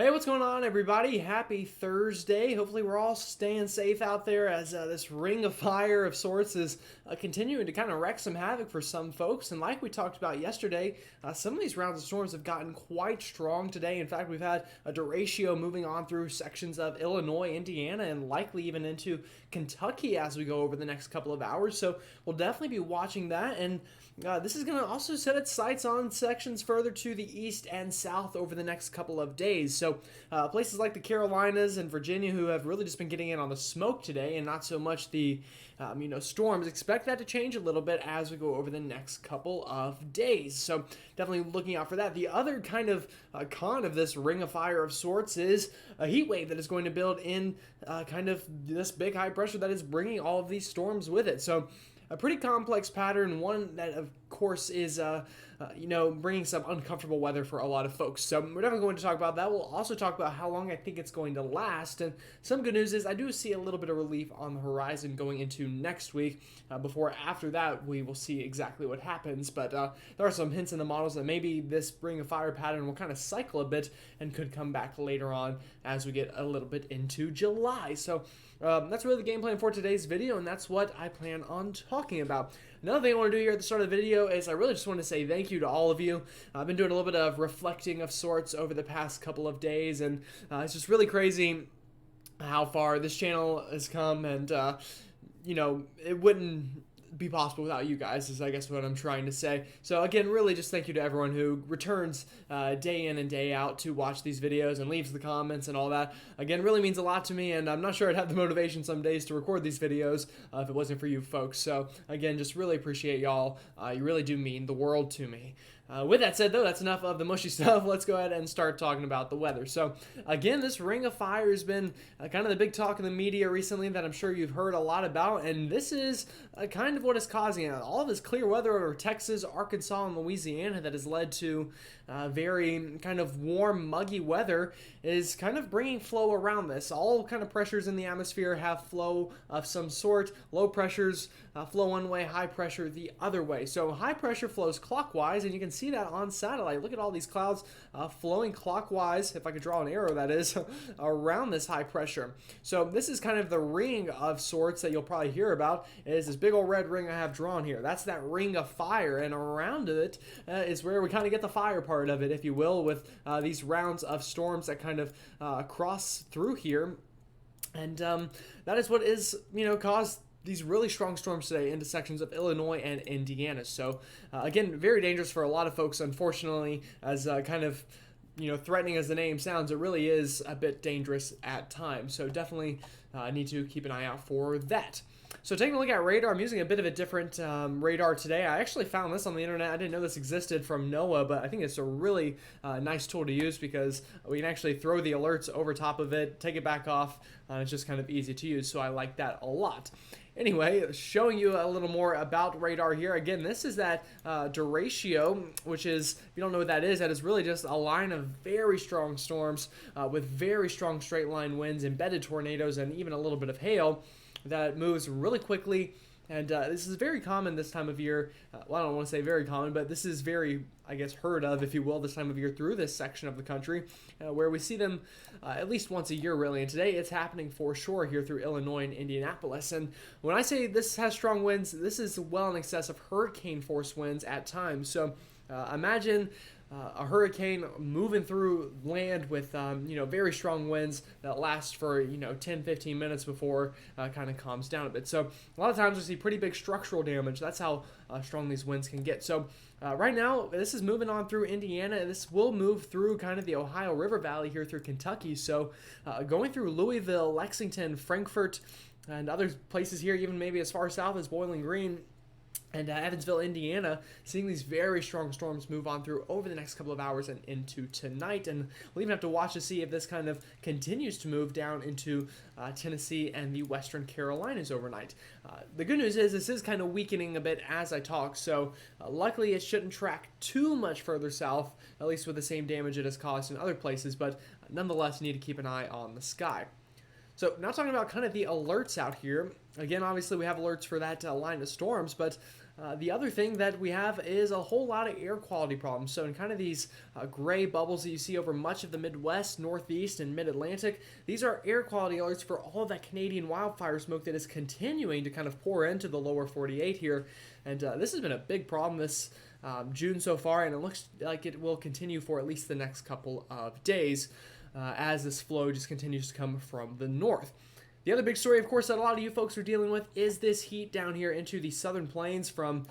Hey, what's going on, everybody? Happy Thursday. Hopefully, we're all staying safe out there as this ring of fire of sorts is continuing to kind of wreak some havoc for some folks. And like we talked about yesterday, some of these rounds of storms have gotten quite strong today. In fact, we've had a derecho moving on through sections of Illinois, Indiana, and likely even into Kentucky as we go over the next couple of hours. So we'll definitely be watching that. And this is going to also set its sights on sections further to the east and south over the next couple of days. So places like the Carolinas and Virginia, who have really just been getting in on the smoke today and not so much the storms, expect that to change a little bit as we go over the next couple of days. So definitely looking out for that. The other kind of con of this ring of fire of sorts is a heat wave that is going to build in kind of this big high pressure that is bringing all of these storms with it. So a pretty complex pattern, one that of course is bringing some uncomfortable weather for a lot of folks. So we're definitely going to talk about that. We'll also talk about how long I think it's going to last, and some good news is I do see a little bit of relief on the horizon going into next week. Before after that we will see exactly what happens, but there are some hints in the models that maybe this ring of fire pattern will kind of cycle a bit and could come back later on as we get a little bit into July. So that's really the game plan for today's video, and that's what I plan on talking about. Another thing I want to do here at the start of the video is I really just want to say thank you to all of you. I've been doing a little bit of reflecting of sorts over the past couple of days, and it's just really crazy how far this channel has come, and it wouldn't be possible without you guys, is I guess what I'm trying to say. So again, really just thank you to everyone who returns day in and day out to watch these videos and leaves the comments and all that. Again, really means a lot to me, and I'm not sure I'd have the motivation some days to record these videos if it wasn't for you folks. So again, just really appreciate y'all. You really do mean the world to me. With that said, though, that's enough of the mushy stuff. Let's go ahead and start talking about the weather. So, again, this ring of fire has been kind of the big talk in the media recently that I'm sure you've heard a lot about, and this is kind of what is causing it. All of this clear weather over Texas, Arkansas, and Louisiana that has led to very kind of warm, muggy weather is kind of bringing flow around this. All kind of pressures in the atmosphere have flow of some sort. Low pressures flow one way, high pressure the other way. So high pressure flows clockwise, and you can see that on satellite. Look at all these clouds flowing clockwise, if I could draw an arrow that is, around this high pressure. So this is kind of the ring of sorts that you'll probably hear about, is this big old red ring I have drawn here. That's that ring of fire, and around it is where we kind of get the fire part of it, if you will, with these rounds of storms that kind of cross through here. And that is what is, caused these really strong storms today into sections of Illinois and Indiana. So again, very dangerous for a lot of folks, unfortunately, as kind of threatening as the name sounds, it really is a bit dangerous at times. So definitely need to keep an eye out for that. So taking a look at radar, I'm using a bit of a different radar today. I actually found this on the internet. I didn't know this existed from NOAA, but I think it's a really nice tool to use because we can actually throw the alerts over top of it, take it back off. It's just kind of easy to use, so I like that a lot. Anyway, showing you a little more about radar here. Again, this is that derecho, which is, if you don't know what that is really just a line of very strong storms with very strong straight line winds, embedded tornadoes, and even a little bit of hail that moves really quickly. And this is very common this time of year. Well, I don't want to say very common, but this is very, I guess, heard of, if you will, this time of year through this section of the country, where we see them at least once a year, really. And today it's happening for sure here through Illinois and Indianapolis. And when I say this has strong winds, this is well in excess of hurricane force winds at times. So imagine a hurricane moving through land with very strong winds that last for 10-15 minutes before kind of calms down a bit. So a lot of times we see pretty big structural damage. That's how strong these winds can get. So right now this is moving on through Indiana. This will move through kind of the Ohio River Valley here through Kentucky. So going through Louisville, Lexington, Frankfort, and other places here, even maybe as far south as Bowling Green and Evansville, Indiana, seeing these very strong storms move on through over the next couple of hours and into tonight. And we'll even have to watch to see if this kind of continues to move down into Tennessee and the Western Carolinas overnight. The good news is this is kind of weakening a bit as I talk, so luckily it shouldn't track too much further south, at least with the same damage it has caused in other places, but nonetheless need to keep an eye on the sky. So now talking about kind of the alerts out here. Again, obviously we have alerts for that line of storms, but The other thing that we have is a whole lot of air quality problems. So, in kind of these gray bubbles that you see over much of the Midwest, Northeast, and Mid Atlantic, these are air quality alerts for all of that Canadian wildfire smoke that is continuing to kind of pour into the lower 48 here. And this has been a big problem this June so far, and it looks like it will continue for at least the next couple of days as this flow just continues to come from the north. The other big story, of course, that a lot of you folks are dealing with is this heat down here into the southern plains from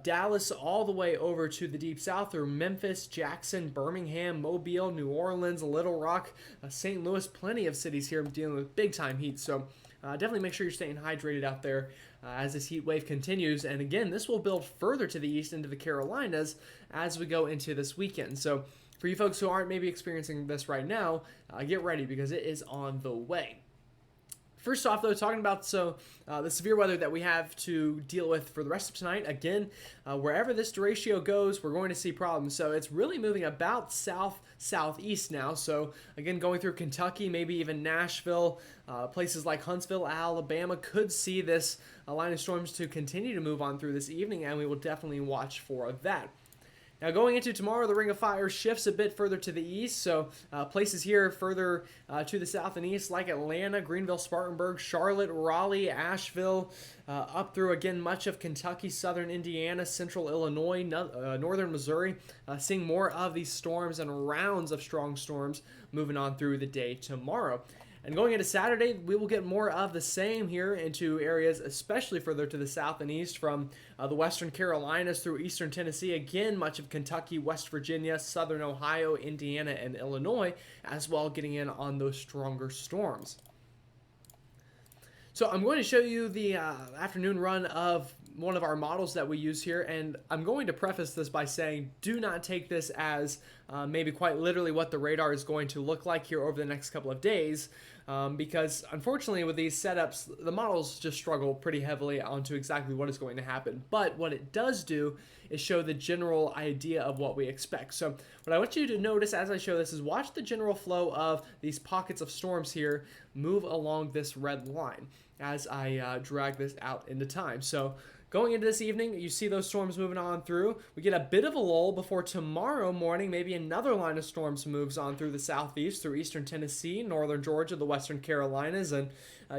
Dallas all the way over to the deep south through Memphis, Jackson, Birmingham, Mobile, New Orleans, Little Rock, St. Louis. Plenty of cities here dealing with big-time heat. So definitely make sure you're staying hydrated out there as this heat wave continues. And again, this will build further to the east into the Carolinas as we go into this weekend. So for you folks who aren't maybe experiencing this right now, get ready because it is on the way. First off, though, talking about the severe weather that we have to deal with for the rest of tonight. Again, wherever this derecho goes, we're going to see problems. So it's really moving about southeast now. So again, going through Kentucky, maybe even Nashville, places like Huntsville, Alabama could see this line of storms to continue to move on through this evening, and we will definitely watch for that. Now, going into tomorrow, the Ring of Fire shifts a bit further to the east, so places here further to the south and east like Atlanta, Greenville, Spartanburg, Charlotte, Raleigh, Asheville, up through, again, much of Kentucky, southern Indiana, central Illinois, northern Missouri, seeing more of these storms and rounds of strong storms moving on through the day tomorrow. And going into Saturday, we will get more of the same here into areas especially further to the south and east from the western Carolinas through eastern Tennessee. Again, much of Kentucky, West Virginia, southern Ohio, Indiana, and Illinois, as well getting in on those stronger storms. So I'm going to show you the afternoon run of one of our models that we use here, and I'm going to preface this by saying do not take this as maybe quite literally what the radar is going to look like here over the next couple of days, because unfortunately with these setups, the models just struggle pretty heavily onto exactly what is going to happen. But what it does do is show the general idea of what we expect. So what I want you to notice as I show this is watch the general flow of these pockets of storms here move along this red line as I drag this out into time. So going into this evening, you see those storms moving on through. We get a bit of a lull before tomorrow morning, maybe another line of storms moves on through the southeast, through eastern Tennessee, northern Georgia, the western Carolinas, and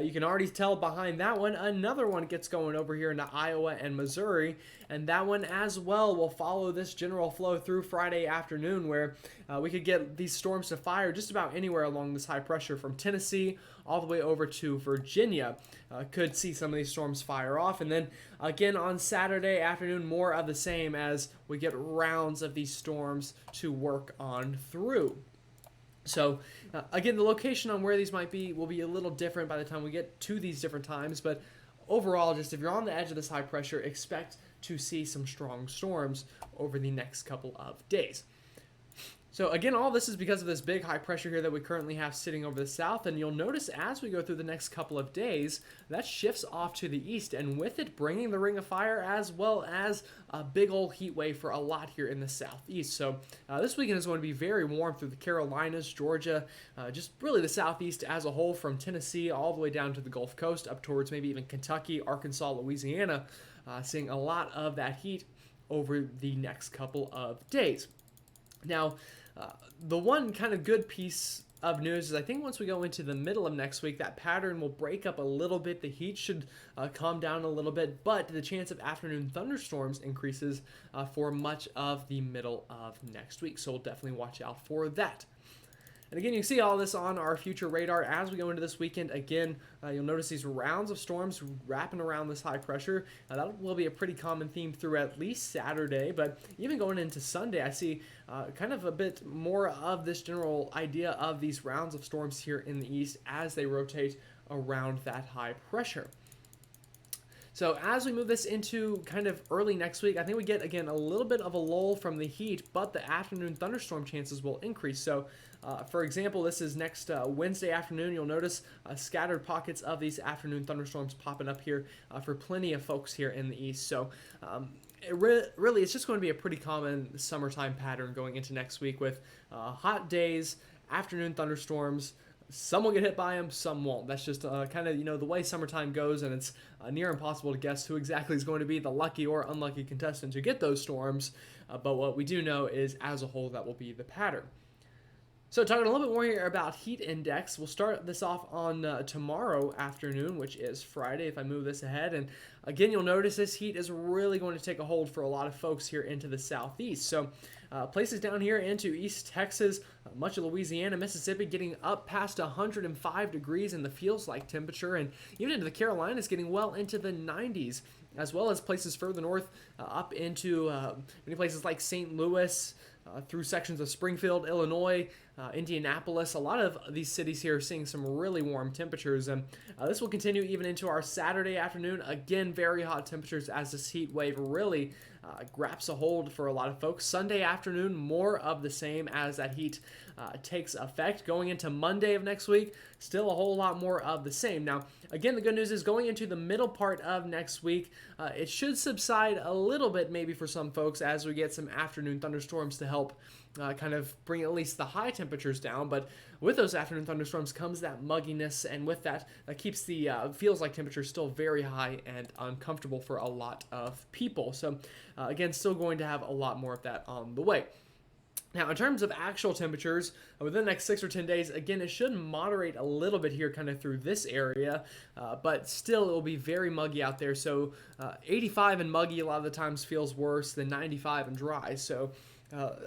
you can already tell behind that one, another one gets going over here into Iowa and Missouri, and that one as well will follow this general flow through Friday afternoon where we could get these storms to fire just about anywhere along this high pressure from Tennessee all the way over to Virginia. Could see some of these storms fire off, and then again on Saturday afternoon, more of the same as we get rounds of these storms to work on through. So again, the location on where these might be will be a little different by the time we get to these different times, but overall, just if you're on the edge of this high pressure, expect to see some strong storms over the next couple of days. So again, all this is because of this big high pressure here that we currently have sitting over the south, and you'll notice as we go through the next couple of days, that shifts off to the east, and with it bringing the Ring of Fire as well as a big old heat wave for a lot here in the southeast. So this weekend is going to be very warm through the Carolinas, Georgia, just really the southeast as a whole from Tennessee all the way down to the Gulf Coast, up towards maybe even Kentucky, Arkansas, Louisiana, seeing a lot of that heat over the next couple of days. Now, the one kind of good piece of news is I think once we go into the middle of next week, that pattern will break up a little bit. The heat should calm down a little bit, but the chance of afternoon thunderstorms increases for much of the middle of next week. So we'll definitely watch out for that. And again, you can see all this on our future radar as we go into this weekend. Again, you'll notice these rounds of storms wrapping around this high pressure. That will be a pretty common theme through at least Saturday, but even going into Sunday, I see kind of a bit more of this general idea of these rounds of storms here in the east as they rotate around that high pressure. So as we move this into kind of early next week, I think we get, again, a little bit of a lull from the heat, but the afternoon thunderstorm chances will increase. So, for example, this is next Wednesday afternoon. You'll notice scattered pockets of these afternoon thunderstorms popping up here for plenty of folks here in the east. So, really, it's just going to be a pretty common summertime pattern going into next week with hot days, afternoon thunderstorms, some will get hit by them, some won't. That's just kind of, the way summertime goes, and it's near impossible to guess who exactly is going to be the lucky or unlucky contestant to get those storms. But what we do know is, as a whole, that will be the pattern. So talking a little bit more here about heat index, we'll start this off on tomorrow afternoon, which is Friday, if I move this ahead. And again, you'll notice this heat is really going to take a hold for a lot of folks here into the southeast. So places down here into East Texas, much of Louisiana, Mississippi, getting up past 105 degrees in the feels-like temperature, and even into the Carolinas, getting well into the 90s, as well as places further north up into many places like St. Louis, through sections of Springfield, Illinois, Indianapolis. A lot of these cities here are seeing some really warm temperatures, and this will continue even into our Saturday afternoon. Again, very hot temperatures as this heat wave really grabs a hold for a lot of folks. Sunday afternoon, more of the same as that heat takes effect. Going into Monday of next week, still a whole lot more of the same. Now, again, the good news is going into the middle part of next week, it should subside a little bit maybe for some folks as we get some afternoon thunderstorms to help kind of bring at least the high temperatures down. But with those afternoon thunderstorms comes that mugginess, and with that, that keeps the feels like temperature still very high and uncomfortable for a lot of people. So again, still going to have a lot more of that on the way. Now, in terms of actual temperatures, within the next 6 or 10 days, again, it should moderate a little bit here kind of through this area, but still it will be very muggy out there. So 85 and muggy a lot of the times feels worse than 95 and dry. So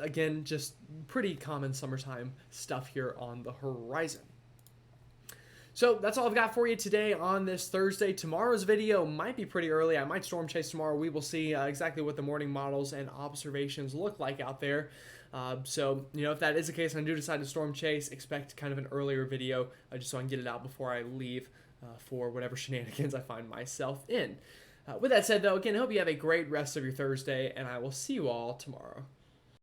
again, just pretty common summertime stuff here on the horizon. So that's all I've got for you today on this Thursday. Tomorrow's video might be pretty early. I might storm chase tomorrow. We will see exactly what the morning models and observations look like out there. So, if that is the case and I do decide to storm chase, expect kind of an earlier video just so I can get it out before I leave for whatever shenanigans I find myself in. With that said, though, again, I hope you have a great rest of your Thursday, and I will see you all tomorrow.